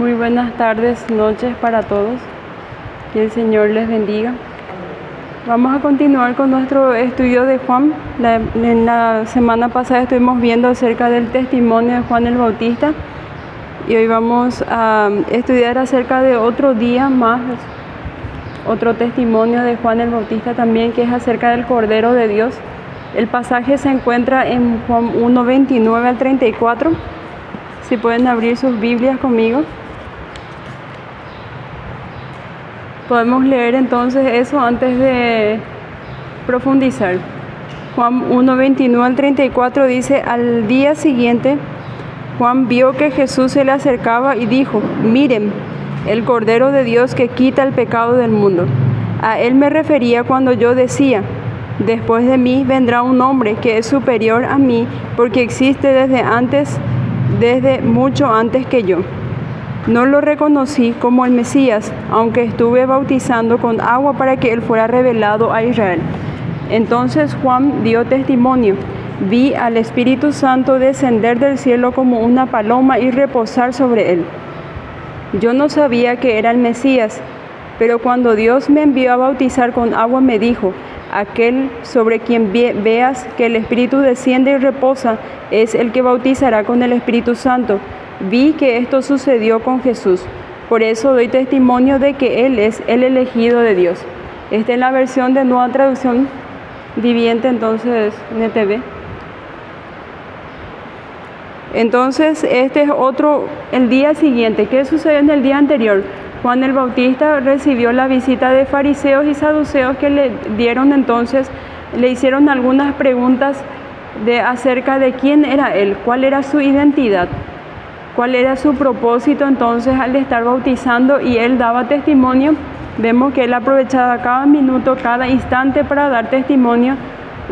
Muy buenas tardes, noches para todos. Que el Señor les bendiga. Vamos a continuar con nuestro estudio de Juan. En la semana pasada estuvimos viendo acerca del testimonio de Juan el Bautista y hoy vamos a estudiar acerca de otro día más, otro testimonio de Juan el Bautista también, que es acerca del Cordero de Dios. El pasaje se encuentra en Juan 1, 29 al 34. Si pueden abrir sus Biblias conmigo. Podemos leer entonces eso antes de profundizar. Juan 1, 29 al 34 dice: al día siguiente, Juan vio que Jesús se le acercaba y dijo: miren, el Cordero de Dios que quita el pecado del mundo. A él me refería cuando yo decía: después de mí vendrá un hombre que es superior a mí, porque existe desde mucho antes que yo. No lo reconocí como el Mesías, aunque estuve bautizando con agua para que él fuera revelado a Israel. Entonces Juan dio testimonio: vi al Espíritu Santo descender del cielo como una paloma y reposar sobre él. Yo no sabía que era el Mesías, pero cuando Dios me envió a bautizar con agua me dijo: aquel sobre quien veas que el Espíritu desciende y reposa es el que bautizará con el Espíritu Santo. Vi que esto sucedió con Jesús. Por eso doy testimonio de que Él es el elegido de Dios. Esta es la versión de Nueva Traducción Viviente, entonces NTV. Entonces este es el día siguiente. ¿Qué sucedió en el día anterior? Juan el Bautista recibió la visita de fariseos y saduceos que le hicieron algunas preguntas acerca de quién era él, cuál era su identidad, cuál era su propósito entonces al estar bautizando, y él daba testimonio. Vemos que él aprovechaba cada minuto, cada instante para dar testimonio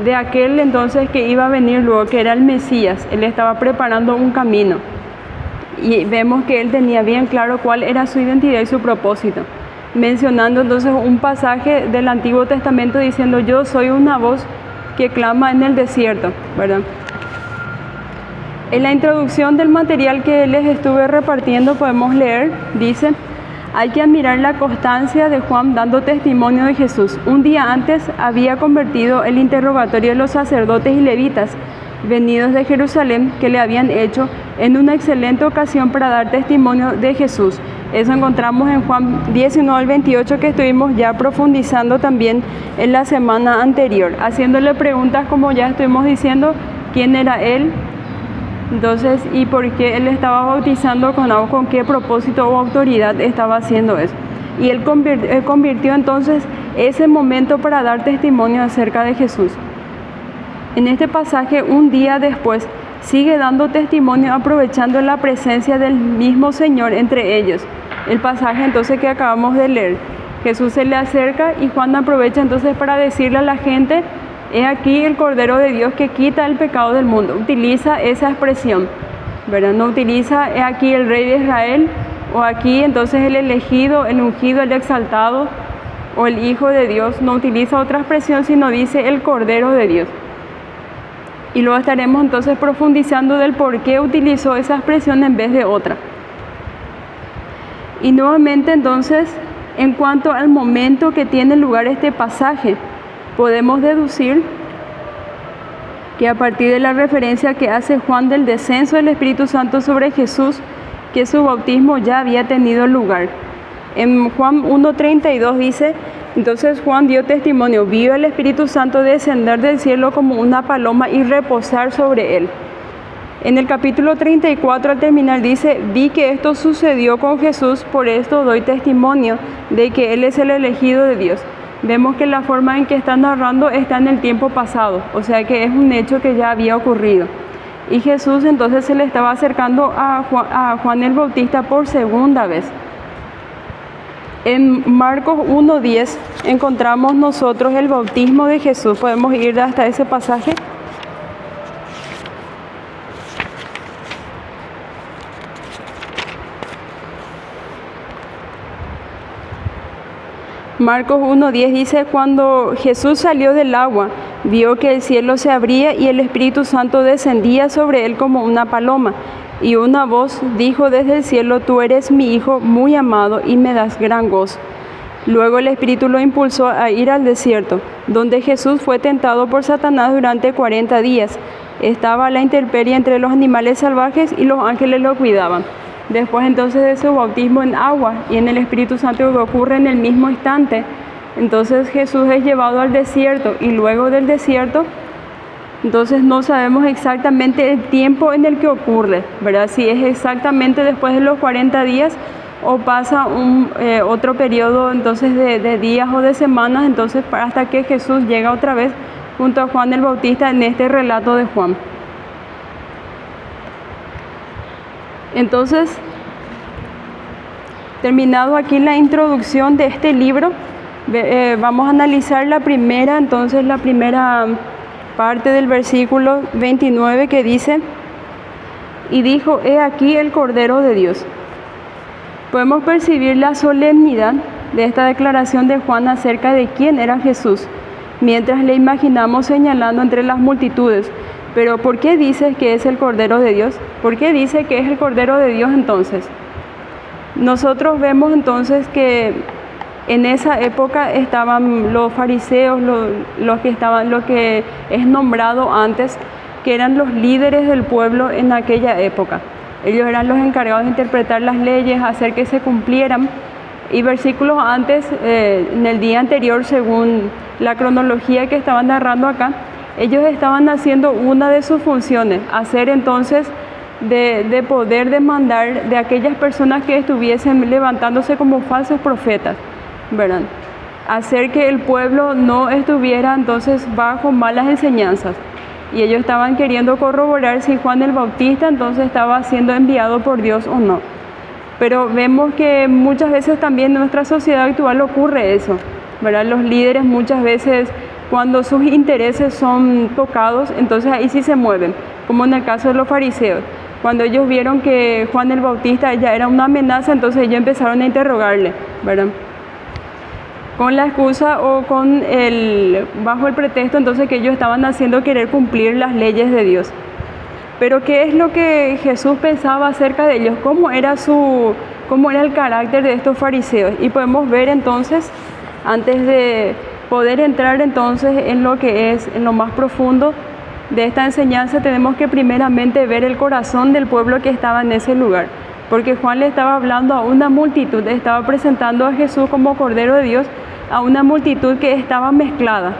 de aquel entonces que iba a venir luego, que era el Mesías. Él estaba preparando un camino. Y vemos que él tenía bien claro cuál era su identidad y su propósito, mencionando entonces un pasaje del Antiguo Testamento diciendo: yo soy una voz que clama en el desierto, ¿verdad? En la introducción del material que les estuve repartiendo podemos leer, dice: hay que admirar la constancia de Juan dando testimonio de Jesús. Un día antes había convertido el interrogatorio de los sacerdotes y levitas venidos de Jerusalén, que le habían hecho, en una excelente ocasión para dar testimonio de Jesús. Eso encontramos en Juan 19 al 28, que estuvimos ya profundizando también en la semana anterior, haciéndole preguntas, como ya estuvimos diciendo, quién era él, entonces, y por qué él estaba bautizando con agua, con qué propósito o autoridad estaba haciendo eso. Y él convirtió entonces ese momento para dar testimonio acerca de Jesús. En este pasaje, un día después, sigue dando testimonio aprovechando la presencia del mismo Señor entre ellos. El pasaje entonces que acabamos de leer, Jesús se le acerca y Juan aprovecha entonces para decirle a la gente: he aquí el Cordero de Dios que quita el pecado del mundo. Utiliza esa expresión, ¿verdad? No utiliza "he aquí el Rey de Israel", o aquí entonces el elegido, el ungido, el exaltado, o el Hijo de Dios. No utiliza otra expresión, sino dice el Cordero de Dios. Y luego estaremos entonces profundizando del por qué utilizó esa expresión en vez de otra. Y nuevamente entonces, en cuanto al momento que tiene lugar este pasaje, podemos deducir que a partir de la referencia que hace Juan del descenso del Espíritu Santo sobre Jesús, que su bautismo ya había tenido lugar. En Juan 1:32 dice: entonces Juan dio testimonio, vio el Espíritu Santo descender del cielo como una paloma y reposar sobre él. En el capítulo 34 al terminar dice: vi que esto sucedió con Jesús, por esto doy testimonio de que él es el elegido de Dios. Vemos que la forma en que está narrando está en el tiempo pasado, o sea que es un hecho que ya había ocurrido. Y Jesús entonces se le estaba acercando a Juan el Bautista por segunda vez. En Marcos 1:10 encontramos nosotros el bautismo de Jesús. Podemos ir hasta ese pasaje. Marcos 1:10 dice: cuando Jesús salió del agua, vio que el cielo se abría y el Espíritu Santo descendía sobre él como una paloma. Y una voz dijo desde el cielo: Tú eres mi Hijo muy amado y me das gran gozo. Luego el Espíritu lo impulsó a ir al desierto, donde Jesús fue tentado por Satanás durante 40 días. Estaba a la intemperie entre los animales salvajes y los ángeles lo cuidaban. Después entonces de su bautismo en agua y en el Espíritu Santo, que ocurre en el mismo instante, entonces Jesús es llevado al desierto, y luego del desierto, entonces no sabemos exactamente el tiempo en el que ocurre, ¿verdad? Si es exactamente después de los 40 días o pasa otro periodo entonces de días o de semanas, entonces hasta que Jesús llega otra vez junto a Juan el Bautista en este relato de Juan. Entonces, terminado aquí la introducción de este libro, vamos a analizar la primera parte del versículo 29, que dice: y dijo: He aquí el Cordero de Dios. Podemos percibir la solemnidad de esta declaración de Juan acerca de quién era Jesús, mientras le imaginamos señalando entre las multitudes. Pero ¿por qué dice que es el Cordero de Dios? ¿Por qué dice que es el Cordero de Dios entonces? Nosotros vemos entonces que en esa época estaban los fariseos, lo que es nombrado antes, que eran los líderes del pueblo en aquella época. Ellos eran los encargados de interpretar las leyes, hacer que se cumplieran. Y versículos antes, en el día anterior, según la cronología que estaban narrando acá, ellos estaban haciendo una de sus funciones, hacer entonces de poder demandar de aquellas personas que estuviesen levantándose como falsos profetas, ¿verdad? Hacer que el pueblo no estuviera entonces bajo malas enseñanzas. Y ellos estaban queriendo corroborar si Juan el Bautista entonces estaba siendo enviado por Dios o no. Pero vemos que muchas veces también en nuestra sociedad actual ocurre eso, ¿verdad? Los líderes muchas veces, cuando sus intereses son tocados, entonces ahí sí se mueven, como en el caso de los fariseos. Cuando ellos vieron que Juan el Bautista ya era una amenaza, entonces ellos empezaron a interrogarle, ¿verdad? Con la excusa o bajo el pretexto entonces que ellos estaban haciendo querer cumplir las leyes de Dios. Pero ¿qué es lo que Jesús pensaba acerca de ellos? ¿Cómo era el carácter de estos fariseos? Y podemos ver entonces, antes de poder entrar entonces en lo más profundo de esta enseñanza, tenemos que primeramente ver el corazón del pueblo que estaba en ese lugar. Porque Juan le estaba hablando a una multitud, estaba presentando a Jesús como Cordero de Dios a una multitud que estaba mezclada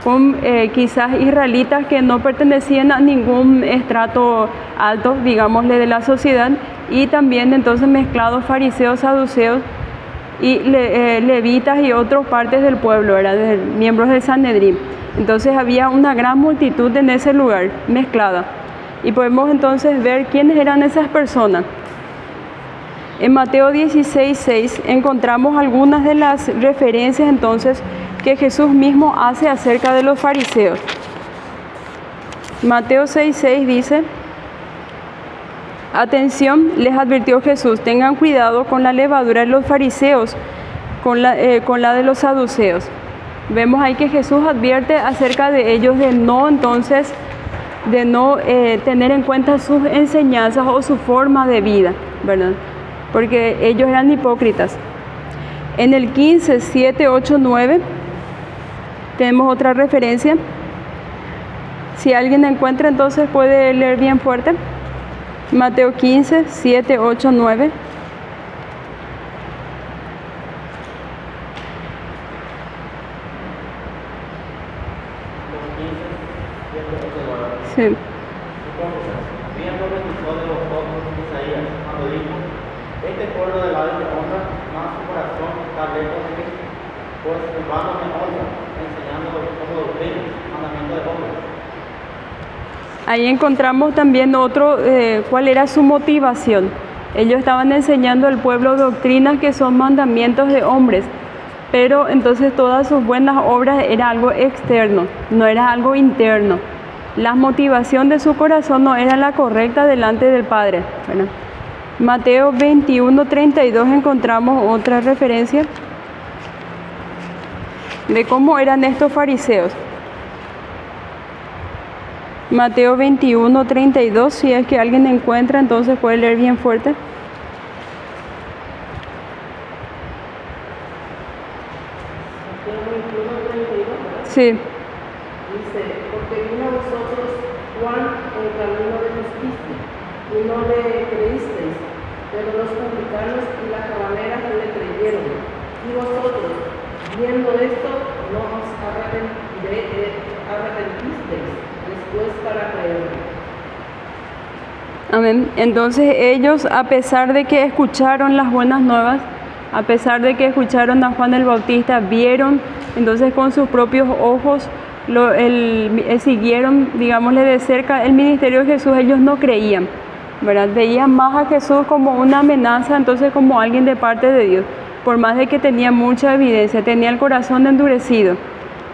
con quizás israelitas que no pertenecían a ningún estrato alto, digámosle, de la sociedad, y también entonces mezclados fariseos, saduceos y levitas y otras partes del pueblo, miembros del Sanedrín. Entonces había una gran multitud en ese lugar, mezclada. Y podemos entonces ver quiénes eran esas personas. En Mateo 16:6 encontramos algunas de las referencias entonces que Jesús mismo hace acerca de los fariseos. Mateo 6:6 dice: Atención, les advirtió Jesús, tengan cuidado con la levadura de los fariseos, con la de los saduceos. Vemos ahí que Jesús advierte acerca de ellos de no tener en cuenta sus enseñanzas o su forma de vida, ¿verdad? Porque ellos eran hipócritas. En el 15, 7, 8, 9 tenemos otra referencia. Si alguien encuentra, entonces puede leer bien fuerte. Mateo 15, 7, 8, 9. Sí. Este pueblo de labios me honra, mas su corazón está lejos de mí, pues en vano me honra, enseñando como doctrina, mandamiento de hombres. Ahí encontramos también cuál era su motivación. Ellos estaban enseñando al pueblo doctrinas que son mandamientos de hombres, pero entonces todas sus buenas obras era algo externo, no era algo interno. La motivación de su corazón no era la correcta delante del Padre, ¿verdad? Mateo 21:32 encontramos otra referencia de cómo eran estos fariseos. Mateo 21, 32, si es que alguien encuentra, entonces puede leer bien fuerte. Mateo 21, 32. Sí, Dice, porque vino a vosotros Juan en camino de justicia, y no le creísteis, pero los publicanos y las rabaneras le creyeron. Y vosotros, viendo esto, no os arrepentisteis después para creer. amén. Entonces ellos, a pesar de que escucharon las buenas nuevas, a pesar de que escucharon a Juan el Bautista, vieron entonces con sus propios ojos, siguieron, digámosle, de cerca el ministerio de Jesús. Ellos no creían, ¿verdad? Veían más a Jesús como una amenaza, entonces como alguien de parte de Dios, por más de que tenía mucha evidencia, tenía el corazón endurecido,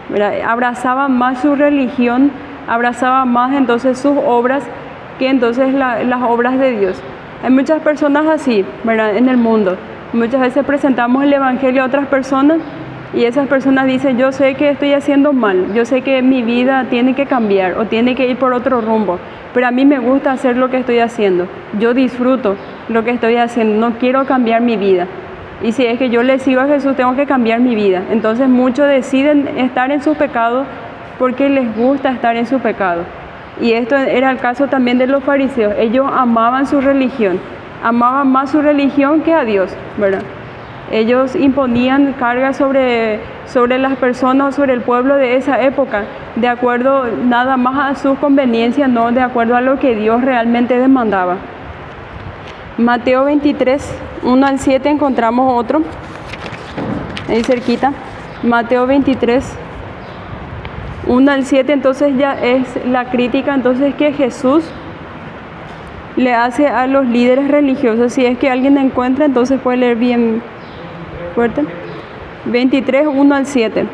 ¿verdad? Abrazaban más su religión, abrazaban más entonces sus obras que entonces las obras de Dios. Hay muchas personas así, ¿verdad? En el mundo. Muchas veces presentamos el Evangelio a otras personas y esas personas dicen, yo sé que estoy haciendo mal, yo sé que mi vida tiene que cambiar o tiene que ir por otro rumbo, pero a mí me gusta hacer lo que estoy haciendo, yo disfruto lo que estoy haciendo, no quiero cambiar mi vida. Y si es que yo le sigo a Jesús, tengo que cambiar mi vida. Entonces muchos deciden estar en su pecado porque les gusta estar en su pecado. Y esto era el caso también de los fariseos. Ellos amaban su religión, amaban más su religión que a Dios, ¿verdad? Ellos imponían cargas sobre las personas, sobre el pueblo de esa época, de acuerdo nada más a sus conveniencias, no de acuerdo a lo que Dios realmente demandaba. Mateo 23, 1 al 7 encontramos otro, ahí cerquita. Mateo 23, 1 al 7, entonces ya es la crítica entonces que Jesús le hace a los líderes religiosos. Si es que alguien encuentra, entonces puede leer bien fuerte. 23, 1 al 7.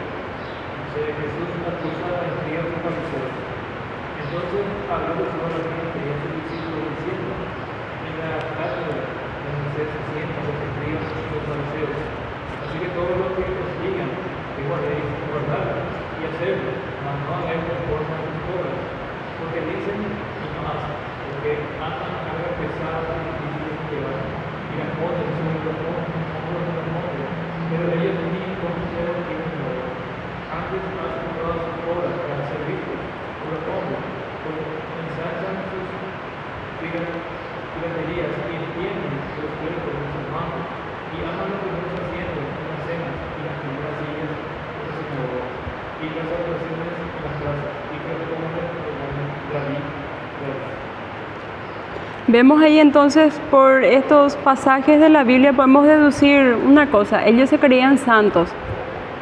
Vemos ahí entonces, por estos pasajes de la Biblia podemos deducir una cosa: ellos se creían santos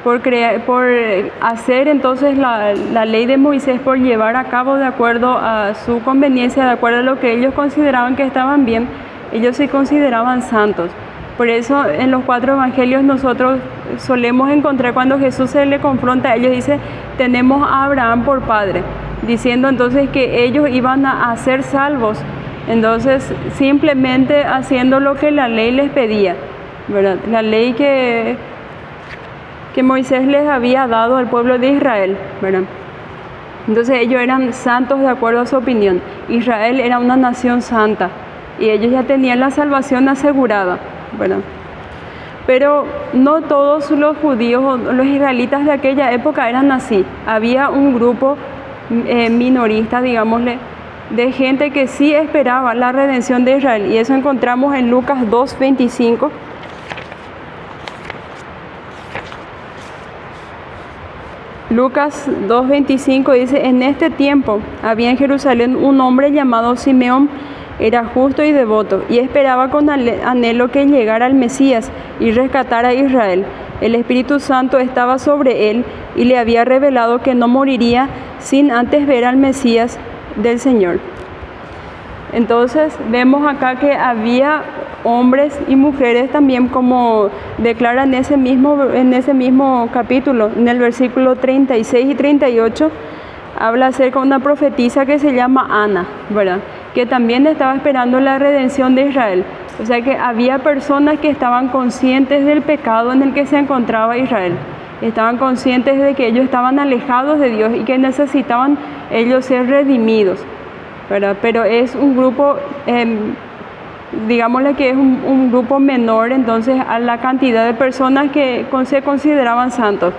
por hacer entonces la ley de Moisés, por llevar a cabo de acuerdo a su conveniencia, de acuerdo a lo que ellos consideraban que estaban bien. Ellos se consideraban santos. Por eso en los 4 evangelios nosotros solemos encontrar, cuando Jesús se le confronta a ellos, dice, tenemos a Abraham por padre, diciendo entonces que ellos iban a ser salvos. Entonces, simplemente haciendo lo que la ley les pedía, ¿verdad? La ley que Moisés les había dado al pueblo de Israel, ¿verdad? Entonces ellos eran santos de acuerdo a su opinión. Israel era una nación santa y ellos ya tenían la salvación asegurada, ¿verdad? Pero no todos los judíos o los israelitas de aquella época eran así. Había un grupo minorista, digámosle, de gente que sí esperaba la redención de Israel, y eso encontramos en Lucas 2:25. Lucas 2:25 dice, en este tiempo había en Jerusalén un hombre llamado Simeón, era justo y devoto, y esperaba con anhelo que llegara el Mesías y rescatara a Israel. El Espíritu Santo estaba sobre él y le había revelado que no moriría sin antes ver al Mesías del Señor. Entonces vemos acá que había hombres y mujeres también, como declara en ese mismo capítulo, en el versículo 36 y 38, habla acerca de una profetisa que se llama Ana, ¿verdad? Que también estaba esperando la redención de Israel. O sea que había personas que estaban conscientes del pecado en el que se encontraba Israel. estaban conscientes de que ellos estaban alejados de Dios y que necesitaban ellos ser redimidos, ¿verdad? Pero es un grupo, digámosle que es un grupo menor entonces a la cantidad de personas que se consideraban santos.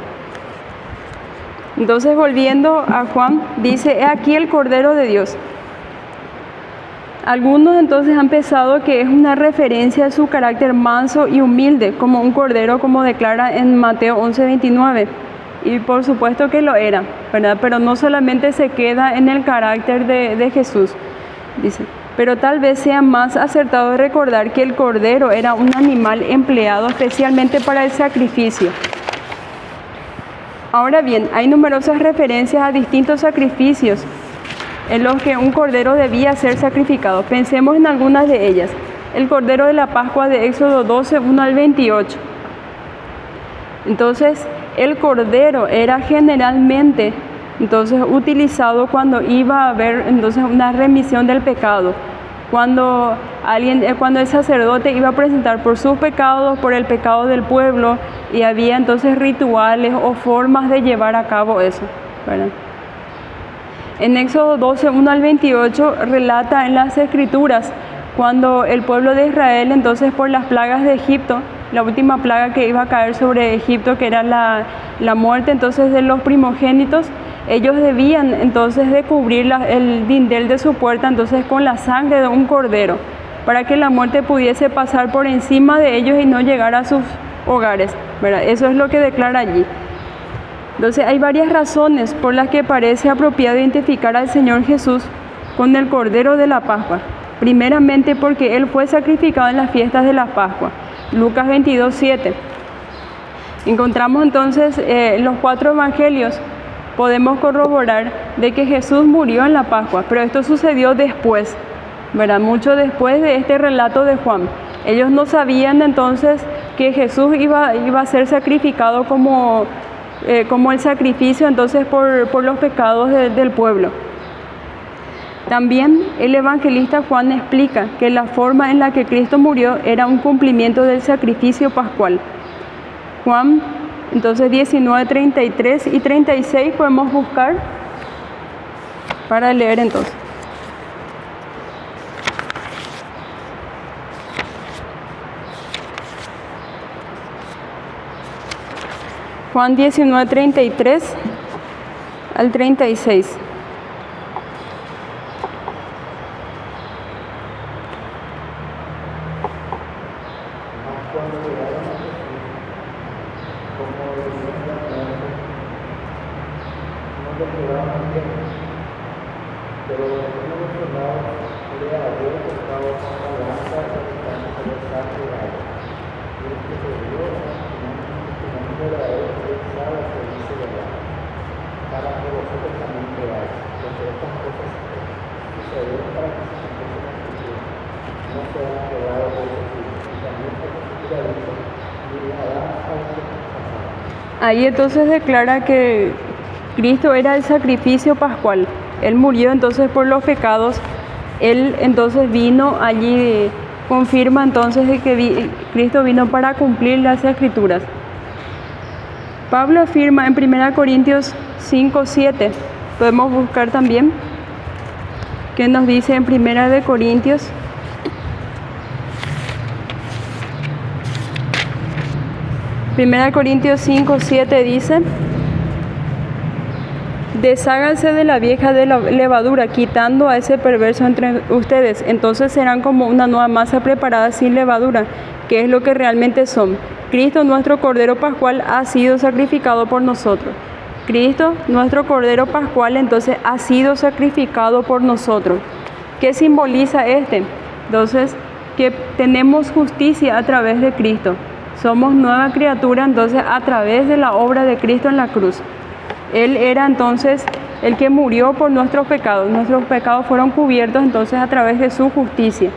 Entonces, volviendo a Juan, dice: he aquí el Cordero de Dios. Algunos entonces han pensado que es una referencia a su carácter manso y humilde, como un cordero, como declara en Mateo 11:29. Y por supuesto que lo era, ¿verdad? Pero no solamente se queda en el carácter de Jesús, dice. Pero tal vez sea más acertado recordar que el cordero era un animal empleado especialmente para el sacrificio. Ahora bien, hay numerosas referencias a distintos sacrificios en los que un cordero debía ser sacrificado. Pensemos en algunas de ellas. El cordero de la Pascua de Éxodo 12, 1 al 28. Entonces, el cordero era generalmente utilizado cuando iba a haber una remisión del pecado. Cuando el sacerdote iba a presentar por sus pecados, por el pecado del pueblo, y había entonces rituales o formas de llevar a cabo eso, ¿verdad? En Éxodo 12, 1 al 28 relata en las Escrituras cuando el pueblo de Israel entonces por las plagas de Egipto, la última plaga que iba a caer sobre Egipto, que era la muerte entonces de los primogénitos, ellos debían entonces de cubrir el dindel de su puerta entonces con la sangre de un cordero, para que la muerte pudiese pasar por encima de ellos y no llegar a sus hogares, ¿verdad? Eso es lo que declara allí. Entonces hay varias razones por las que parece apropiado identificar al Señor Jesús con el Cordero de la Pascua. Primeramente porque Él fue sacrificado en las fiestas de la Pascua. Lucas 22, 7. Encontramos entonces los 4 evangelios. Podemos corroborar de que Jesús murió en la Pascua, pero esto sucedió después, ¿verdad? Mucho después de este relato de Juan. Ellos no sabían entonces que Jesús iba a ser sacrificado como el sacrificio entonces por los pecados del pueblo. También el evangelista Juan explica que la forma en la que Cristo murió era un cumplimiento del sacrificio pascual. Juan entonces 19, 33 y 36 podemos buscar para leer entonces. Juan 19, 33 al 36. Ahí entonces declara que Cristo era el sacrificio pascual. Él murió entonces por los pecados. Él entonces vino allí, confirma entonces de que Cristo vino para cumplir las Escrituras. Pablo afirma en 1 Corintios 5, 7. Podemos buscar también qué nos dice en 1 Corintios. Primera Corintios 5, 7 dice: desháganse de la vieja de la levadura, quitando a ese perverso entre ustedes. Entonces serán como una nueva masa preparada sin levadura, que es lo que realmente son. Cristo, nuestro Cordero Pascual, ha sido sacrificado por nosotros. Cristo, nuestro Cordero Pascual, entonces ha sido sacrificado por nosotros. ¿Qué simboliza este? Entonces, que tenemos justicia a través de Cristo. Somos nueva criatura entonces a través de la obra de Cristo en la cruz. Él era entonces el que murió por nuestros pecados. Nuestros pecados fueron cubiertos entonces a través de su justicia.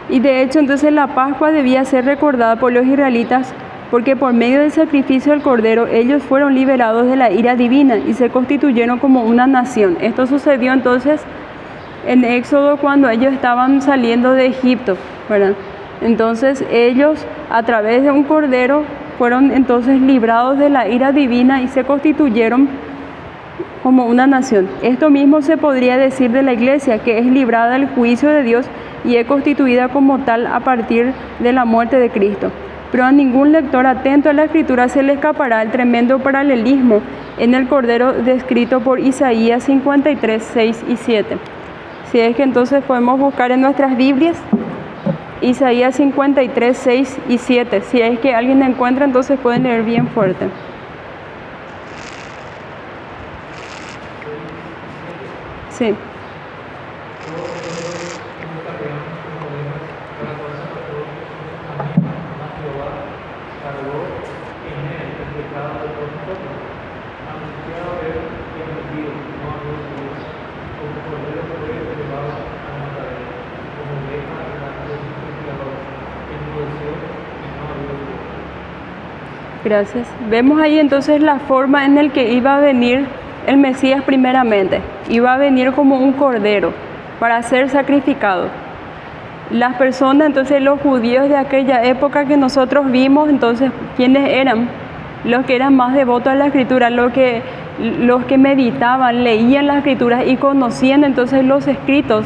Y de hecho entonces la Pascua debía ser recordada por los israelitas porque por medio del sacrificio del Cordero ellos fueron liberados de la ira divina y se constituyeron como una nación. Esto sucedió entonces en Éxodo cuando ellos estaban saliendo de Egipto, ¿verdad? Entonces ellos a través de un cordero fueron entonces librados de la ira divina y se constituyeron como una nación. Esto mismo se podría decir de la Iglesia, que es librada del juicio de Dios y es constituida como tal a partir de la muerte de Cristo. Pero a ningún lector atento a la Escritura se le escapará el tremendo paralelismo en el Cordero descrito por Isaías 53, 6 y 7. Si es que entonces podemos buscar en nuestras Biblias Isaías 53, 6 y 7. Si es que alguien encuentra, entonces pueden leer bien fuerte. Sí. Gracias. Vemos ahí entonces la forma en la que iba a venir el Mesías primeramente. Iba a venir como un cordero para ser sacrificado. Las personas, entonces los judíos de aquella época que nosotros vimos, entonces, ¿quiénes eran? Los que eran más devotos a la Escritura, los que meditaban, leían las Escrituras y conocían entonces los escritos.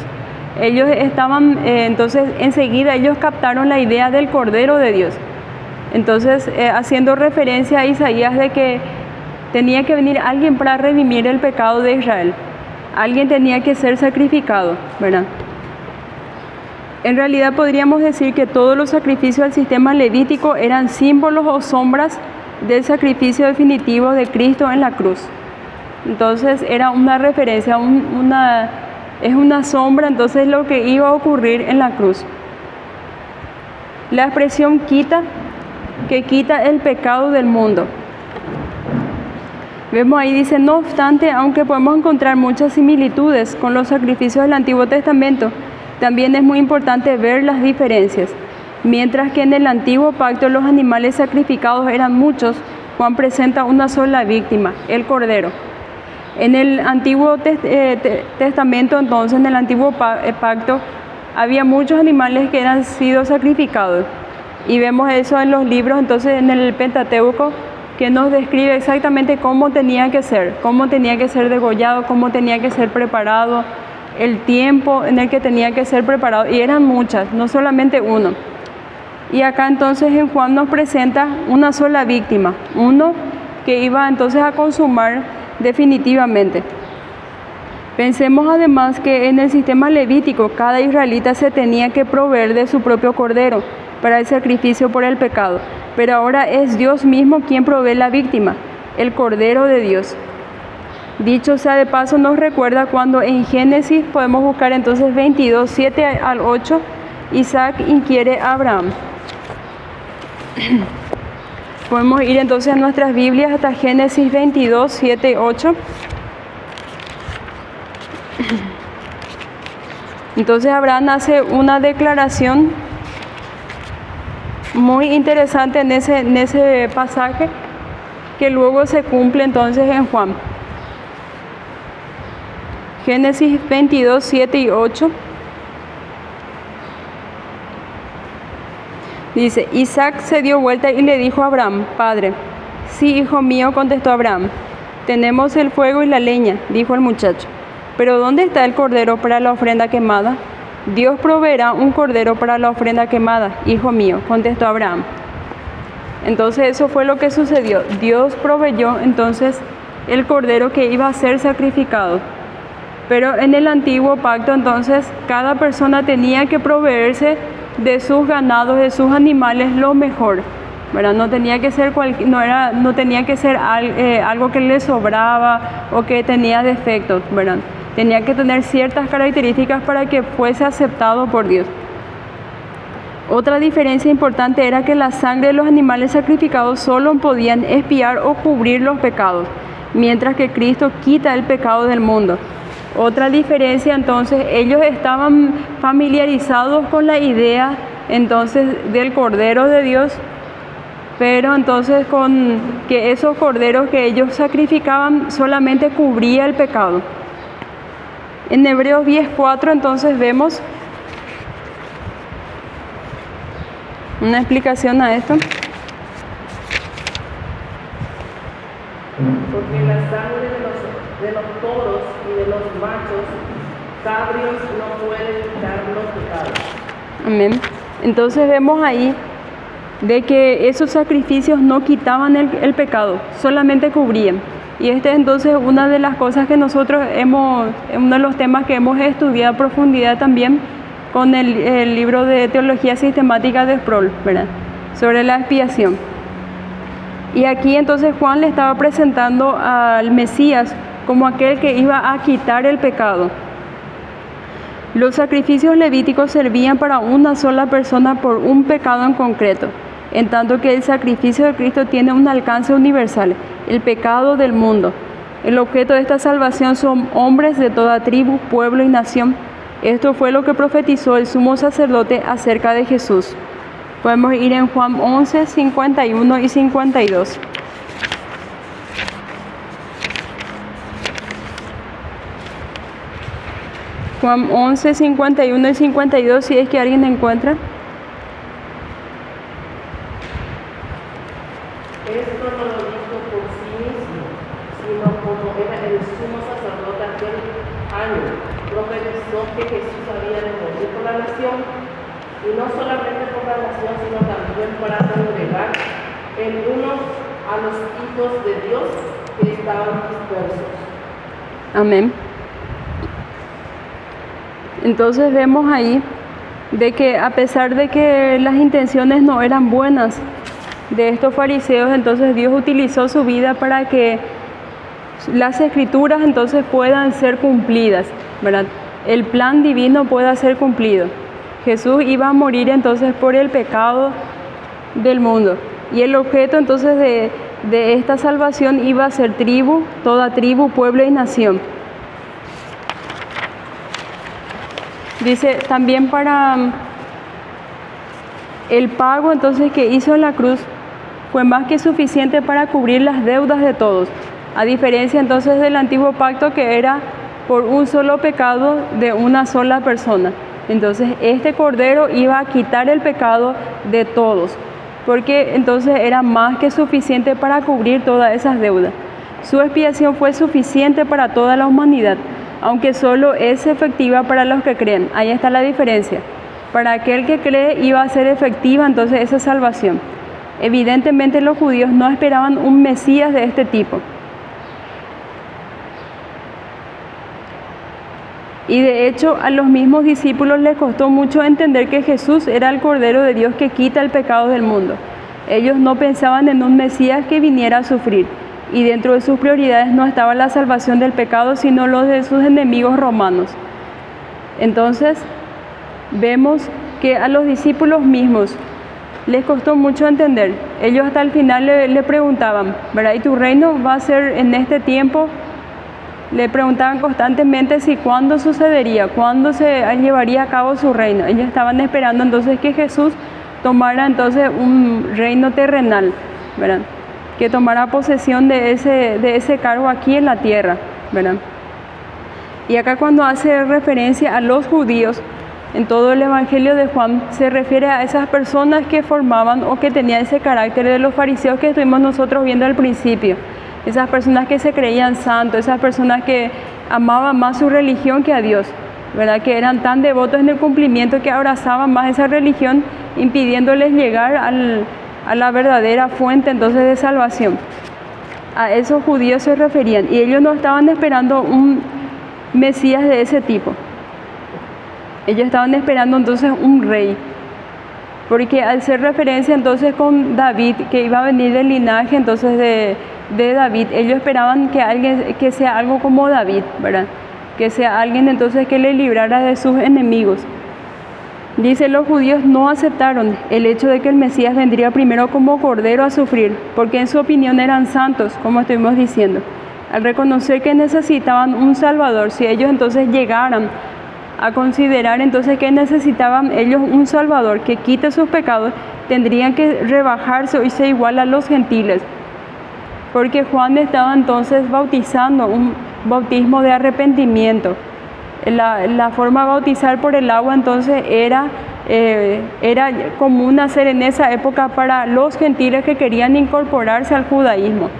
Ellos estaban, entonces enseguida ellos captaron la idea del Cordero de Dios. Entonces, haciendo referencia a Isaías de que tenía que venir alguien para redimir el pecado de Israel. Alguien tenía que ser sacrificado, ¿verdad? En realidad podríamos decir que todos los sacrificios del sistema levítico eran símbolos o sombras del sacrificio definitivo de Cristo en la cruz. Entonces era una referencia, es una sombra entonces lo que iba a ocurrir en la cruz. La expresión quita el pecado del mundo. Vemos ahí, dice, no obstante, aunque podemos encontrar muchas similitudes con los sacrificios del Antiguo Testamento, también es muy importante ver las diferencias. Mientras que en el Antiguo Pacto los animales sacrificados eran muchos, Juan presenta una sola víctima, el Cordero. En el Antiguo Testamento, entonces, en el Antiguo Pacto, había muchos animales que eran sido sacrificados. Y vemos eso en los libros, entonces, en el Pentateuco, que nos describe exactamente cómo tenía que ser degollado, cómo tenía que ser preparado, el tiempo en el que tenía que ser preparado. Y eran muchas, no solamente uno. Y acá entonces en Juan nos presenta una sola víctima, uno que iba entonces a consumar definitivamente. Pensemos además que en el sistema levítico cada israelita se tenía que proveer de su propio cordero para el sacrificio por el pecado, pero ahora es Dios mismo quien provee la víctima, el Cordero de Dios. Dicho sea de paso, nos recuerda cuando en Génesis podemos buscar entonces 22, 7 al 8, Isaac inquiere a Abraham. Podemos ir entonces a nuestras Biblias hasta Génesis 22, 7, 8. Entonces Abraham hace una declaración muy interesante en ese pasaje que luego se cumple entonces en Juan. Génesis 22, 7 y 8. Dice, Isaac se dio vuelta y le dijo a Abraham, Padre. Sí, hijo mío, contestó Abraham. Tenemos el fuego y la leña, dijo el muchacho. Pero ¿dónde está el cordero para la ofrenda quemada? Dios proveerá un cordero para la ofrenda quemada, hijo mío, contestó Abraham. Entonces eso fue lo que sucedió. Dios proveyó entonces el cordero que iba a ser sacrificado. Pero en el Antiguo Pacto entonces cada persona tenía que proveerse de sus ganados, de sus animales lo mejor, ¿verdad? No tenía que ser algo que le sobraba o que tenía defectos, ¿verdad? Tenía que tener ciertas características para que fuese aceptado por Dios. Otra diferencia importante era que la sangre de los animales sacrificados solo podían expiar o cubrir los pecados, mientras que Cristo quita el pecado del mundo. Otra diferencia, entonces, ellos estaban familiarizados con la idea entonces del Cordero de Dios, pero entonces con que esos corderos que ellos sacrificaban solamente cubría el pecado. En Hebreos 10:4 entonces vemos una explicación a esto. porque la sangre de los toros y de los machos cabrios no puede quitar los pecados. Amén. Entonces vemos ahí de que esos sacrificios no quitaban el pecado, solamente cubrían. Y este es entonces una de las cosas que nosotros uno de los temas que hemos estudiado a profundidad también con el libro de Teología Sistemática de Sproul, ¿verdad? Sobre la expiación. Y aquí entonces Juan le estaba presentando al Mesías como aquel que iba a quitar el pecado. Los sacrificios levíticos servían para una sola persona por un pecado en concreto, en tanto que el sacrificio de Cristo tiene un alcance universal, el pecado del mundo. El objeto de esta salvación son hombres de toda tribu, pueblo y nación. Esto fue lo que profetizó el sumo sacerdote acerca de Jesús. Podemos ir en Juan 11, 51 y 52. Juan 11, 51 y 52, si es que alguien encuentra. Esto no lo dijo por sí mismo, sino como era el sumo sacerdote aquel año, profetizó que Jesús había de morir por la nación, y no solamente por la nación, sino también para congregar el uno a los hijos de Dios que estaban dispersos. Amén. Entonces vemos ahí de que a pesar de que las intenciones no eran buenas de estos fariseos, entonces Dios utilizó su vida para que las escrituras entonces puedan ser cumplidas, ¿verdad? El plan divino pueda ser cumplido. Jesús iba a morir entonces por el pecado del mundo, y el objeto entonces de esta salvación iba a ser tribu, toda tribu, pueblo y nación. Dice también para el pago entonces que hizo en la cruz fue más que suficiente para cubrir las deudas de todos, a diferencia entonces del antiguo pacto que era por un solo pecado de una sola persona. Entonces este cordero iba a quitar el pecado de todos, porque entonces era más que suficiente para cubrir todas esas deudas. Su expiación fue suficiente para toda la humanidad, aunque solo es efectiva para los que creen. Ahí está la diferencia. Para aquel que cree iba a ser efectiva entonces esa salvación. Evidentemente los judíos no esperaban un Mesías de este tipo. Y de hecho a los mismos discípulos les costó mucho entender que Jesús era el Cordero de Dios que quita el pecado del mundo. Ellos no pensaban en un Mesías que viniera a sufrir. Y dentro de sus prioridades no estaba la salvación del pecado, sino los de sus enemigos romanos. Entonces, vemos que a los discípulos mismos les costó mucho entender. Ellos hasta el final le preguntaban, ¿verdad? ¿Y tu reino va a ser en este tiempo? Le preguntaban constantemente si cuándo sucedería, cuándo se llevaría a cabo su reino. Ellos estaban esperando entonces que Jesús tomara entonces un reino terrenal, ¿verdad? Que tomara posesión de ese cargo aquí en la tierra, ¿verdad? Y acá cuando hace referencia a los judíos, en todo el Evangelio de Juan, se refiere a esas personas que formaban o que tenían ese carácter de los fariseos que estuvimos nosotros viendo al principio. Esas personas que se creían santos, esas personas que amaban más su religión que a Dios, ¿verdad? Que eran tan devotos en el cumplimiento que abrazaban más esa religión, impidiéndoles llegar a la verdadera fuente entonces de salvación. A esos judíos se referían, y ellos no estaban esperando un Mesías de ese tipo. Ellos estaban esperando entonces un rey, porque al ser referencia entonces con David, que iba a venir del linaje entonces de David, ellos esperaban que alguien que sea algo como David, ¿verdad? Que sea alguien entonces que le librara de sus enemigos. Dice, los judíos no aceptaron el hecho de que el Mesías vendría primero como cordero a sufrir, porque en su opinión eran santos, como estuvimos diciendo. Al reconocer que necesitaban un Salvador, si ellos entonces llegaran a considerar entonces que necesitaban ellos un Salvador que quite sus pecados, tendrían que rebajarse o irse igual a los gentiles, porque Juan estaba entonces bautizando un bautismo de arrepentimiento. La forma de bautizar por el agua entonces era común hacer en esa época para los gentiles que querían incorporarse al judaísmo.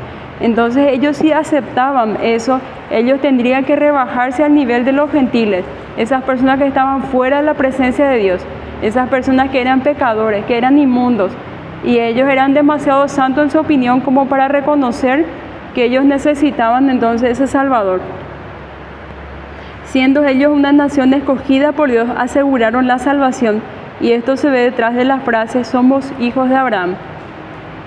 Entonces ellos sí aceptaban eso, ellos tendrían que rebajarse al nivel de los gentiles, esas personas que estaban fuera de la presencia de Dios, esas personas que eran pecadores, que eran inmundos, y ellos eran demasiado santos en su opinión como para reconocer que ellos necesitaban entonces ese Salvador. Siendo ellos una nación escogida por Dios, aseguraron la salvación, y esto se ve detrás de las frases, somos hijos de Abraham.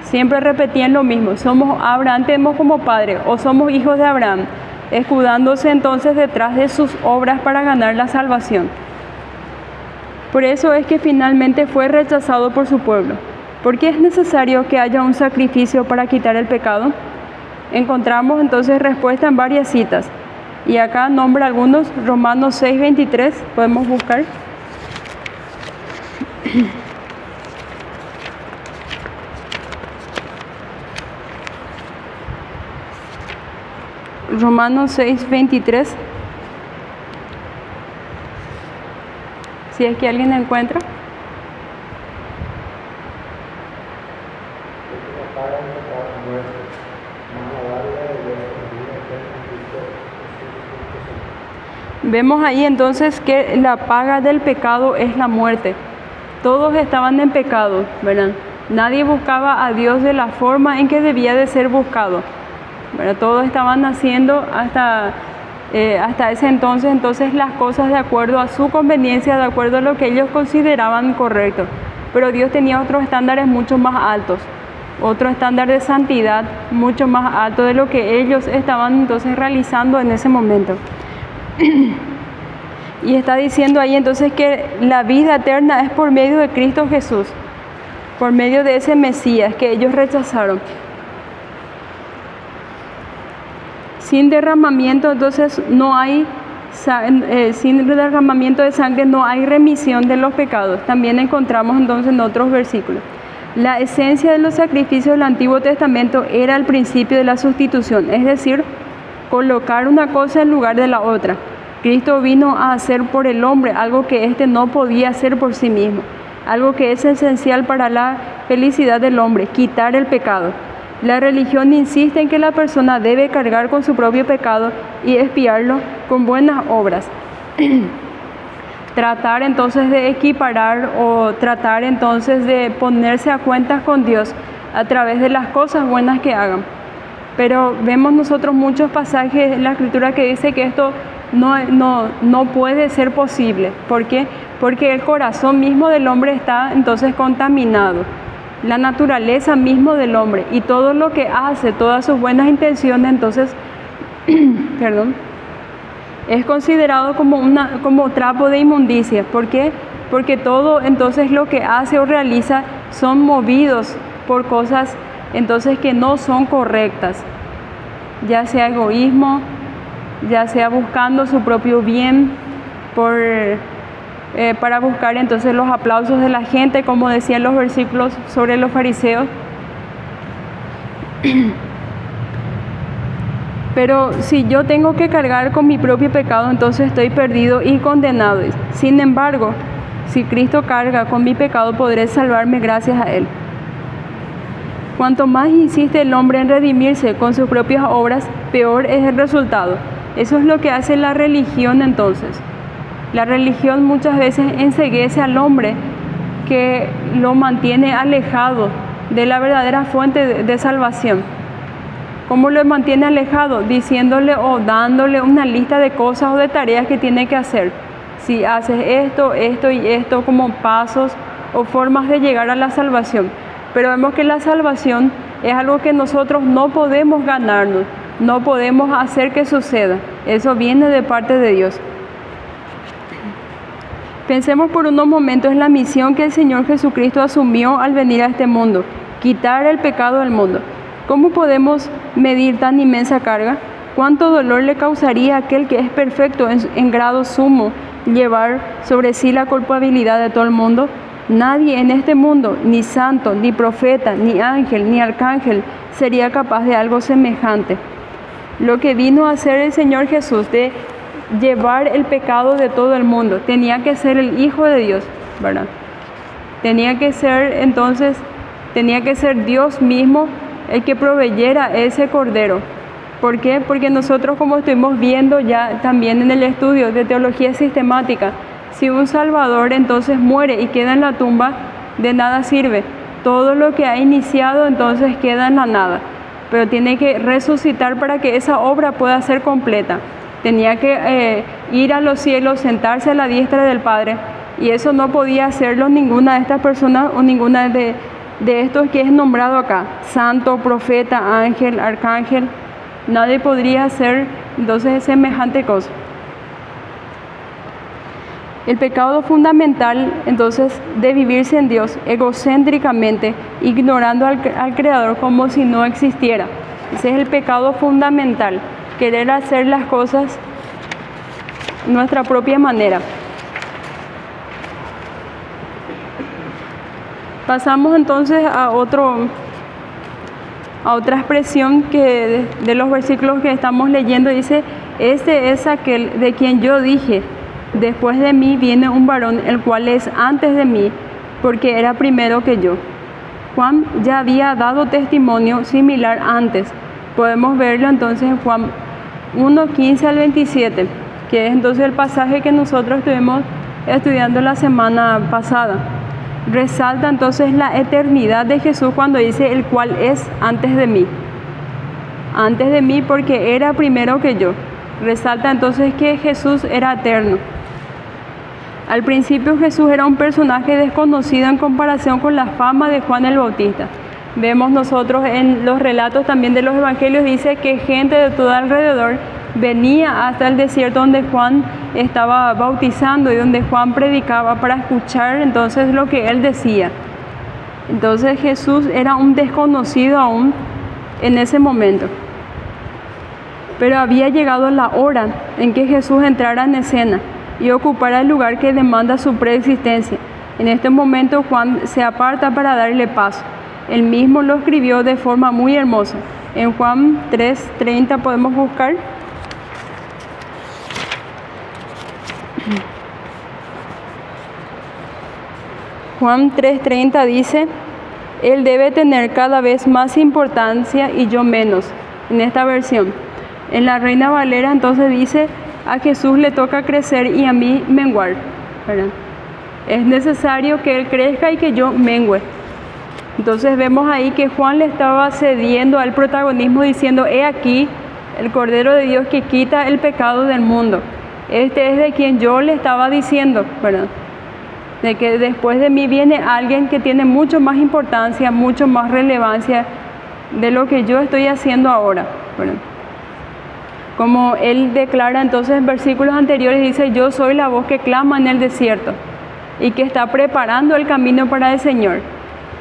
Siempre repetían lo mismo, somos Abraham, tenemos como padre, o somos hijos de Abraham, escudándose entonces detrás de sus obras para ganar la salvación. Por eso es que finalmente fue rechazado por su pueblo. ¿Por qué es necesario que haya un sacrificio para quitar el pecado? Encontramos entonces respuesta en varias citas. Y acá nombra algunos, Romanos 6:23, podemos buscar. Romanos 6:23. Si es que alguien encuentra. Vemos ahí entonces que la paga del pecado es la muerte. Todos estaban en pecado, ¿verdad? Nadie buscaba a Dios de la forma en que debía de ser buscado, ¿verdad? Todos estaban haciendo hasta ese entonces las cosas de acuerdo a su conveniencia, de acuerdo a lo que ellos consideraban correcto. Pero Dios tenía otros estándares mucho más altos, otro estándar de santidad mucho más alto de lo que ellos estaban entonces realizando en ese momento. Y está diciendo ahí entonces que la vida eterna es por medio de Cristo Jesús, por medio de ese Mesías que ellos rechazaron. Sin derramamiento entonces no hay, sin derramamiento de sangre no hay remisión de los pecados. También encontramos entonces en otros versículos. La esencia de los sacrificios del Antiguo Testamento era el principio de la sustitución, es decir, colocar una cosa en lugar de la otra. Cristo vino a hacer por el hombre algo que éste no podía hacer por sí mismo, algo que es esencial para la felicidad del hombre, quitar el pecado. La religión insiste en que la persona debe cargar con su propio pecado y expiarlo con buenas obras. Tratar entonces de equiparar o tratar entonces de ponerse a cuentas con Dios a través de las cosas buenas que hagan. Pero vemos nosotros muchos pasajes en la Escritura que dice que esto no puede ser posible. ¿Por qué? Porque el corazón mismo del hombre está entonces contaminado. La naturaleza mismo del hombre y todo lo que hace, todas sus buenas intenciones, entonces, es considerado como trapo de inmundicia. ¿Por qué? Porque todo entonces lo que hace o realiza son movidos por cosas entonces que no son correctas, ya sea egoísmo, ya sea buscando su propio bien, para buscar entonces los aplausos de la gente, como decían los versículos sobre los fariseos. Pero si yo tengo que cargar con mi propio pecado, entonces estoy perdido y condenado. Sin embargo, si Cristo carga con mi pecado, podré salvarme gracias a Él. Cuanto más insiste el hombre en redimirse con sus propias obras, peor es el resultado. Eso es lo que hace la religión entonces. La religión muchas veces enceguece al hombre, que lo mantiene alejado de la verdadera fuente de salvación. ¿Cómo lo mantiene alejado? Diciéndole o dándole una lista de cosas o de tareas que tiene que hacer. Si haces esto, esto y esto como pasos o formas de llegar a la salvación. Pero vemos que la salvación es algo que nosotros no podemos ganarnos, no podemos hacer que suceda. Eso viene de parte de Dios. Pensemos por unos momentos en la misión que el Señor Jesucristo asumió al venir a este mundo, quitar el pecado del mundo. ¿Cómo podemos medir tan inmensa carga? ¿Cuánto dolor le causaría a aquel que es perfecto en grado sumo llevar sobre sí la culpabilidad de todo el mundo? Nadie en este mundo, ni santo, ni profeta, ni ángel, ni arcángel, sería capaz de algo semejante. Lo que vino a hacer el Señor Jesús de llevar el pecado de todo el mundo, tenía que ser el Hijo de Dios, ¿verdad? Tenía que ser Dios mismo el que proveyera ese cordero. ¿Por qué? Porque nosotros, como estuvimos viendo ya también en el estudio de teología sistemática, si un Salvador entonces muere y queda en la tumba, de nada sirve. Todo lo que ha iniciado entonces queda en la nada, pero tiene que resucitar para que esa obra pueda ser completa. Tenía que ir a los cielos, sentarse a la diestra del Padre, y eso no podía hacerlo ninguna de estas personas o ninguna de estos que es nombrado acá, santo, profeta, ángel, arcángel. Nadie podría hacer entonces semejante cosa. El pecado fundamental entonces de vivirse en Dios egocéntricamente, ignorando al Creador como si no existiera. Ese es el pecado fundamental, querer hacer las cosas nuestra propia manera. Pasamos entonces a otra expresión que de los versículos que estamos leyendo. Dice: este es aquel de quien yo dije, después de mí viene un varón, el cual es antes de mí, porque era primero que yo. Juan ya había dado testimonio similar antes. Podemos verlo entonces en Juan 1, 15 al 27, que es entonces el pasaje que nosotros estuvimos estudiando la semana pasada. Resalta entonces la eternidad de Jesús cuando dice el cual es antes de mí. Antes de mí porque era primero que yo. Resalta entonces que Jesús era eterno. Al principio Jesús era un personaje desconocido en comparación con la fama de Juan el Bautista. Vemos nosotros en los relatos también de los evangelios, dice que gente de todo alrededor venía hasta el desierto donde Juan estaba bautizando y donde Juan predicaba para escuchar entonces lo que él decía. Entonces Jesús era un desconocido aún en ese momento. Pero había llegado la hora en que Jesús entrara en escena y ocupara el lugar que demanda su preexistencia. En este momento Juan se aparta para darle paso. Él mismo lo escribió de forma muy hermosa. En Juan 3:30 podemos buscar. Juan 3:30 dice: Él debe tener cada vez más importancia y yo menos. En esta versión. En la Reina Valera entonces dice: a Jesús le toca crecer y a mí menguar. ¿Verdad? Es necesario que Él crezca y que yo mengue. Entonces vemos ahí que Juan le estaba cediendo al protagonismo diciendo: he aquí el Cordero de Dios que quita el pecado del mundo. Este es de quien yo le estaba diciendo, ¿verdad? De que después de mí viene alguien que tiene mucho más importancia, mucho más relevancia de lo que yo estoy haciendo ahora, ¿verdad? Como él declara entonces en versículos anteriores, dice: yo soy la voz que clama en el desierto y que está preparando el camino para el Señor.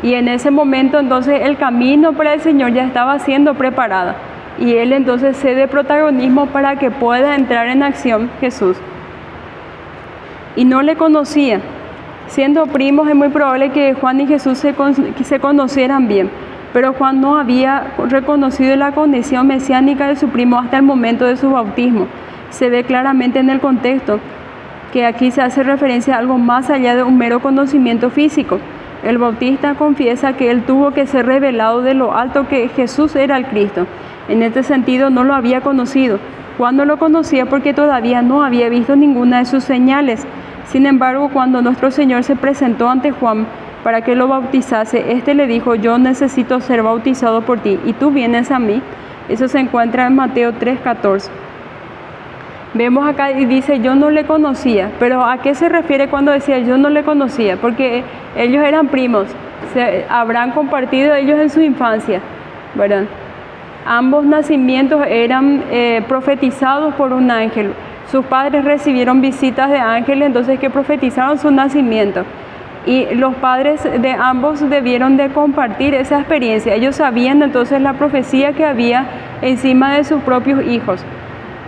Y en ese momento entonces el camino para el Señor ya estaba siendo preparada. Y él entonces cede protagonismo para que pueda entrar en acción Jesús. Y no le conocía. Siendo primos es muy probable que Juan y Jesús se conocieran bien. Pero Juan no había reconocido la condición mesiánica de su primo hasta el momento de su bautismo. Se ve claramente en el contexto que aquí se hace referencia a algo más allá de un mero conocimiento físico. El Bautista confiesa que él tuvo que ser revelado de lo alto que Jesús era el Cristo. En este sentido no lo había conocido. Juan no lo conocía porque todavía no había visto ninguna de sus señales. Sin embargo, cuando nuestro Señor se presentó ante Juan para que lo bautizase, éste le dijo: yo necesito ser bautizado por ti y tú vienes a mí. Eso se encuentra en Mateo 3:14. Vemos acá y dice: yo no le conocía. Pero ¿a qué se refiere cuando decía yo no le conocía? Porque ellos eran primos, habrán compartido ellos en su infancia, ¿verdad? Ambos nacimientos eran profetizados por un ángel. Sus padres recibieron visitas de ángeles, entonces que profetizaron su nacimiento. Y los padres de ambos debieron de compartir esa experiencia. Ellos sabían entonces la profecía que había encima de sus propios hijos.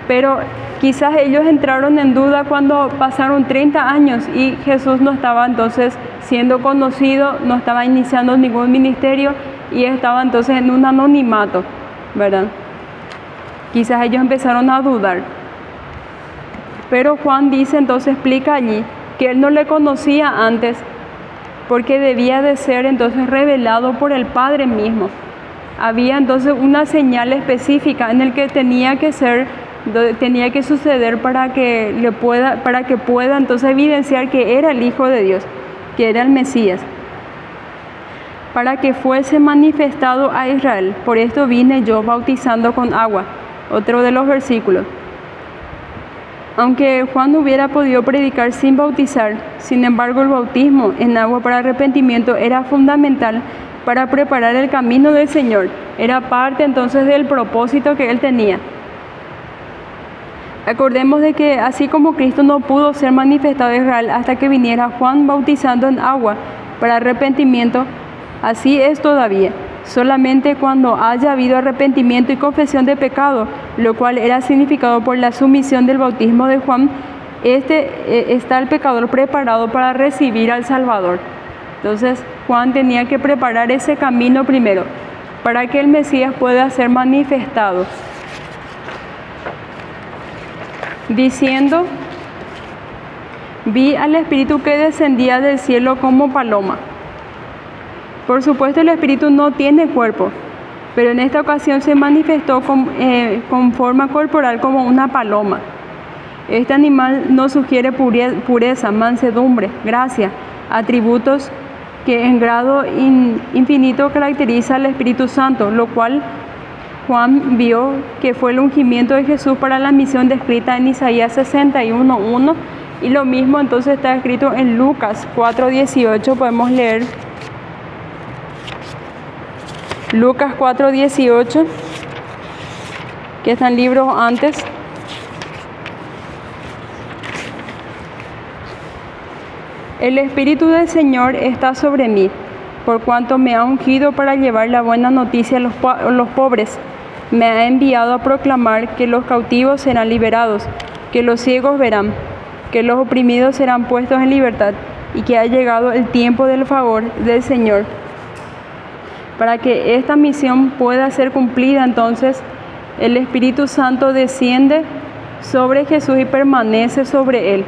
Pero quizás ellos entraron en duda cuando pasaron 30 años y Jesús no estaba entonces siendo conocido, no estaba iniciando ningún ministerio y estaba entonces en un anonimato, ¿verdad? Quizás ellos empezaron a dudar. Pero Juan dice entonces, explica allí, que él no le conocía antes porque debía de ser entonces revelado por el Padre mismo. Había entonces una señal específica en el que tenía que suceder para que pueda entonces evidenciar que era el Hijo de Dios, que era el Mesías, para que fuese manifestado a Israel. Por esto vine yo bautizando con agua. Otro de los versículos. Aunque Juan hubiera podido predicar sin bautizar, sin embargo el bautismo en agua para arrepentimiento era fundamental para preparar el camino del Señor. Era parte entonces del propósito que él tenía. Acordemos de que así como Cristo no pudo ser manifestado a Israel hasta que viniera Juan bautizando en agua para arrepentimiento, así es todavía. Solamente cuando haya habido arrepentimiento y confesión de pecado, lo cual era significado por la sumisión del bautismo de Juan, está el pecador preparado para recibir al Salvador. Entonces Juan tenía que preparar ese camino primero para que el Mesías pueda ser manifestado, diciendo: vi al Espíritu que descendía del cielo como paloma. Por supuesto, el Espíritu no tiene cuerpo, pero en esta ocasión se manifestó con forma corporal como una paloma. Este animal nos sugiere pureza, mansedumbre, gracia, atributos que en grado infinito caracteriza al Espíritu Santo, lo cual Juan vio que fue el ungimiento de Jesús para la misión descrita en Isaías 61:1, y lo mismo entonces está escrito en Lucas 4:18. Podemos leer Lucas 4:18, que están libros antes. El Espíritu del Señor está sobre mí, por cuanto me ha ungido para llevar la buena noticia a los pobres. Me ha enviado a proclamar que los cautivos serán liberados, que los ciegos verán, que los oprimidos serán puestos en libertad, y que ha llegado el tiempo del favor del Señor. Para que esta misión pueda ser cumplida, entonces, el Espíritu Santo desciende sobre Jesús y permanece sobre él.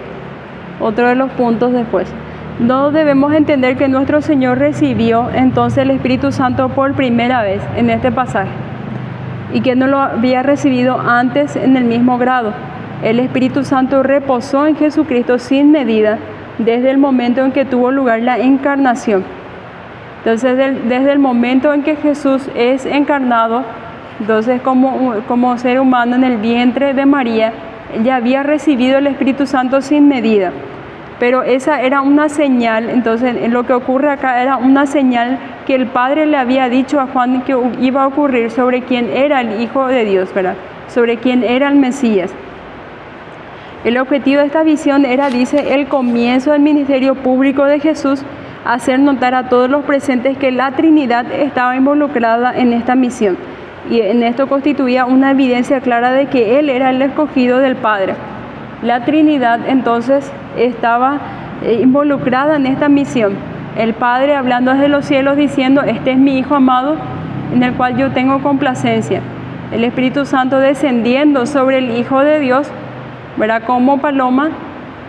Otro de los puntos después. No debemos entender que nuestro Señor recibió entonces el Espíritu Santo por primera vez en este pasaje, y que no lo había recibido antes en el mismo grado. El Espíritu Santo reposó en Jesucristo sin medida desde el momento en que tuvo lugar la encarnación. Entonces, desde el momento en que Jesús es encarnado, entonces como ser humano en el vientre de María, ya había recibido el Espíritu Santo sin medida. Pero esa era una señal. Entonces lo que ocurre acá era una señal que el Padre le había dicho a Juan que iba a ocurrir sobre quién era el Hijo de Dios, ¿verdad? Sobre quién era el Mesías. El objetivo de esta visión era, dice, el comienzo del ministerio público de Jesús, hacer notar a todos los presentes que la Trinidad estaba involucrada en esta misión, y en esto constituía una evidencia clara de que Él era el escogido del Padre. La Trinidad entonces estaba involucrada en esta misión. El Padre hablando desde los cielos diciendo: este es mi Hijo amado en el cual yo tengo complacencia. El Espíritu Santo descendiendo sobre el Hijo de Dios, ¿verdad?, como paloma,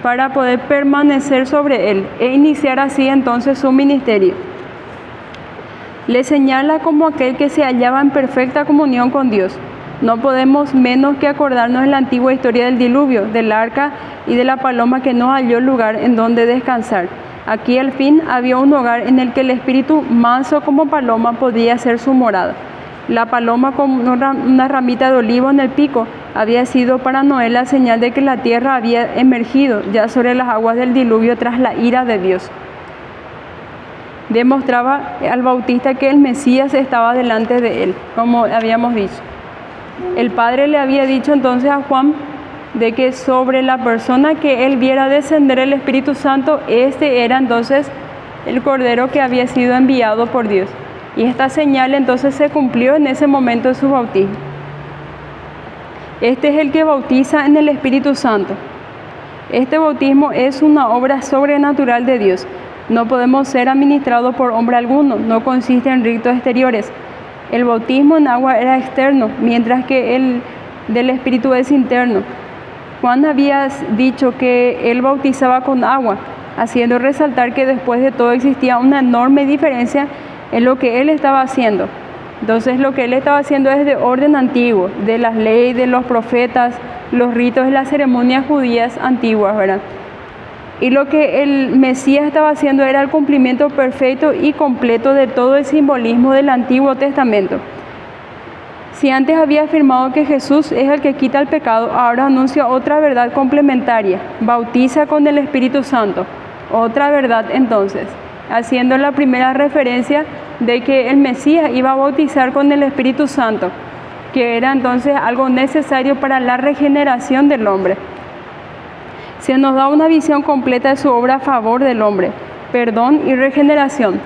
para poder permanecer sobre él e iniciar así entonces su ministerio. Le señala como aquel que se hallaba en perfecta comunión con Dios. No podemos menos que acordarnos de la antigua historia del diluvio, del arca y de la paloma que no halló lugar en donde descansar. Aquí al fin había un hogar en el que el espíritu manso como paloma podía ser su morada. La paloma con una ramita de olivo en el pico había sido para Noé la señal de que la tierra había emergido ya sobre las aguas del diluvio tras la ira de Dios. Demostraba al Bautista que el Mesías estaba delante de él, como habíamos dicho. El Padre le había dicho entonces a Juan de que sobre la persona que él viera descender el Espíritu Santo, este era entonces el Cordero que había sido enviado por Dios. Y esta señal entonces se cumplió en ese momento de su bautismo. Este es el que bautiza en el Espíritu Santo. Este bautismo es una obra sobrenatural de Dios. No podemos ser administrados por hombre alguno, no consiste en ritos exteriores. El bautismo en agua era externo, mientras que el del Espíritu es interno. Juan había dicho que él bautizaba con agua, haciendo resaltar que después de todo existía una enorme diferencia en lo que él estaba haciendo. Entonces lo que él estaba haciendo es de orden antiguo, de las leyes, de los profetas, los ritos de las ceremonias judías antiguas, ¿verdad? Y lo que el Mesías estaba haciendo era el cumplimiento perfecto y completo de todo el simbolismo del Antiguo Testamento. Si antes había afirmado que Jesús es el que quita el pecado, ahora anuncia otra verdad complementaria, bautiza con el Espíritu Santo. Otra verdad entonces, haciendo la primera referencia de que el Mesías iba a bautizar con el Espíritu Santo, que era entonces algo necesario para la regeneración del hombre. Se nos da una visión completa de su obra a favor del hombre, perdón y regeneración.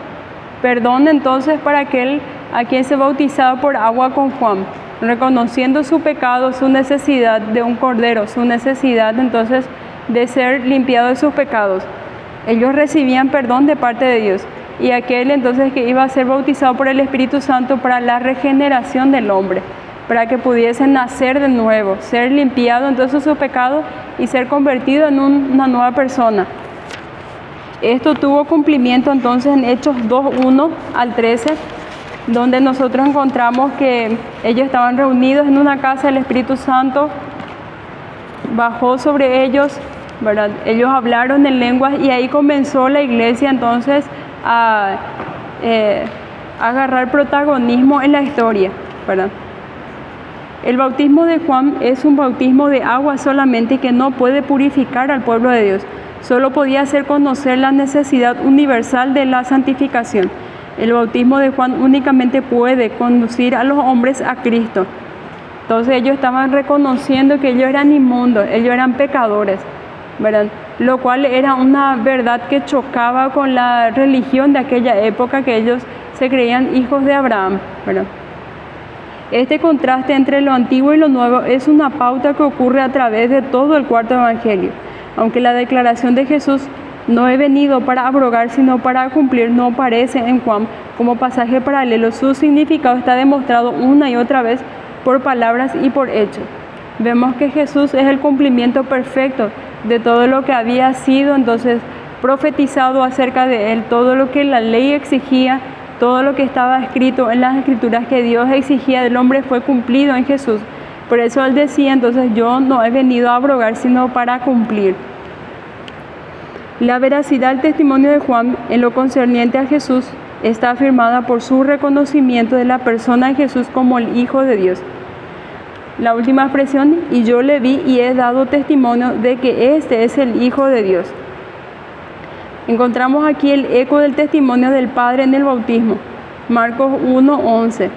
Perdón entonces para aquel a quien se bautizaba por agua con Juan, reconociendo su pecado, su necesidad de un cordero, su necesidad entonces de ser limpiado de sus pecados. Ellos recibían perdón de parte de Dios, y aquel entonces que iba a ser bautizado por el Espíritu Santo para la regeneración del hombre, para que pudiese nacer de nuevo, ser limpiado entonces su pecado y ser convertido en una nueva persona. Esto tuvo cumplimiento entonces en Hechos 2:1 al 13, donde nosotros encontramos que ellos estaban reunidos en una casa, el Espíritu Santo bajó sobre ellos, ¿verdad? Ellos hablaron en lenguas y ahí comenzó la iglesia entonces a agarrar protagonismo en la historia, ¿verdad? El bautismo de Juan es un bautismo de agua solamente que no puede purificar al pueblo de Dios. Solo podía hacer conocer la necesidad universal de la santificación. El bautismo de Juan únicamente puede conducir a los hombres a Cristo. Entonces ellos estaban reconociendo que ellos eran inmundos, ellos eran pecadores, ¿verdad? Lo cual era una verdad que chocaba con la religión de aquella época, que ellos se creían hijos de Abraham, ¿verdad? Este contraste entre lo antiguo y lo nuevo es una pauta que ocurre a través de todo el cuarto evangelio. Aunque la declaración de Jesús no he venido para abrogar sino para cumplir no aparece en Juan como pasaje paralelo, su significado está demostrado una y otra vez por palabras y por hechos. Vemos que Jesús es el cumplimiento perfecto de todo lo que había sido entonces profetizado acerca de él, todo lo que la ley exigía, todo lo que estaba escrito en las escrituras que Dios exigía del hombre fue cumplido en Jesús. Por eso él decía entonces, yo no he venido a abrogar sino para cumplir. La veracidad del testimonio de Juan en lo concerniente a Jesús está afirmada por su reconocimiento de la persona de Jesús como el Hijo de Dios. La última expresión, y yo le vi y he dado testimonio de que este es el Hijo de Dios. Encontramos aquí el eco del testimonio del Padre en el bautismo, Marcos 1:11.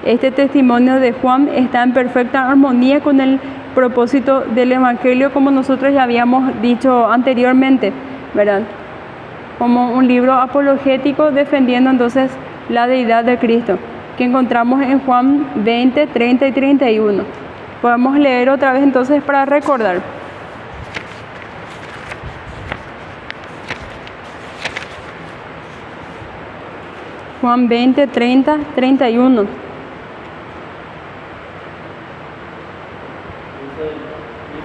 Este testimonio de Juan está en perfecta armonía con el propósito del Evangelio, como nosotros ya habíamos dicho anteriormente, ¿verdad? Como un libro apologético defendiendo entonces la deidad de Cristo, que encontramos en Juan 20, 30 y 31. Podemos leer otra vez entonces para recordar. Juan 20, 30, 31. Hizo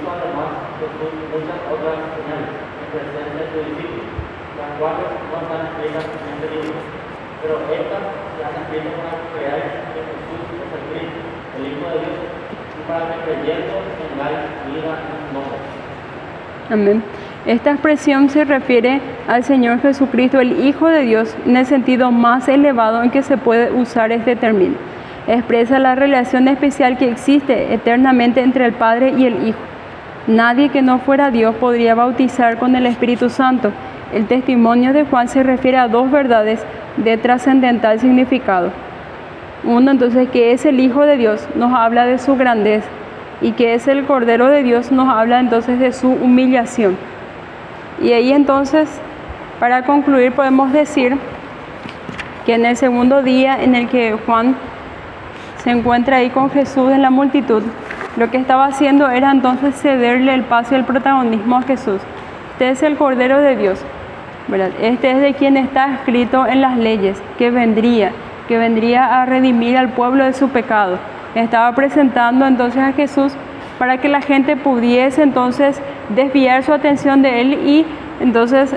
además Jesús muchas otras señales en presencia de sus discípulos, las cuales no están escritas en este libro, pero estas se han escrito para que creáis que Jesús es el Cristo, el Hijo de Dios, y para que creyendo tengáis vida en su nombre. Amén. Esta expresión se refiere al Señor Jesucristo, el Hijo de Dios, en el sentido más elevado en que se puede usar este término. Expresa la relación especial que existe eternamente entre el Padre y el Hijo. Nadie que no fuera Dios podría bautizar con el Espíritu Santo. El testimonio de Juan se refiere a dos verdades de trascendental significado. Uno, entonces, que es el Hijo de Dios, nos habla de su grandeza, y que es el Cordero de Dios, nos habla entonces de su humillación. Y ahí entonces, para concluir, podemos decir que en el segundo día en el que Juan se encuentra ahí con Jesús en la multitud, lo que estaba haciendo era entonces cederle el paso y el protagonismo a Jesús. Este es el Cordero de Dios, ¿verdad? Este es de quien está escrito en las leyes, que vendría a redimir al pueblo de su pecado. Estaba presentando entonces a Jesús para que la gente pudiese entonces desviar su atención de él y entonces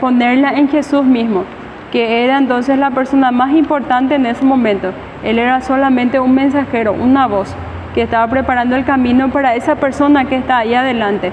ponerla en Jesús mismo, que era entonces la persona más importante en ese momento, Él era solamente un mensajero, una voz que estaba preparando el camino para esa persona que está ahí adelante.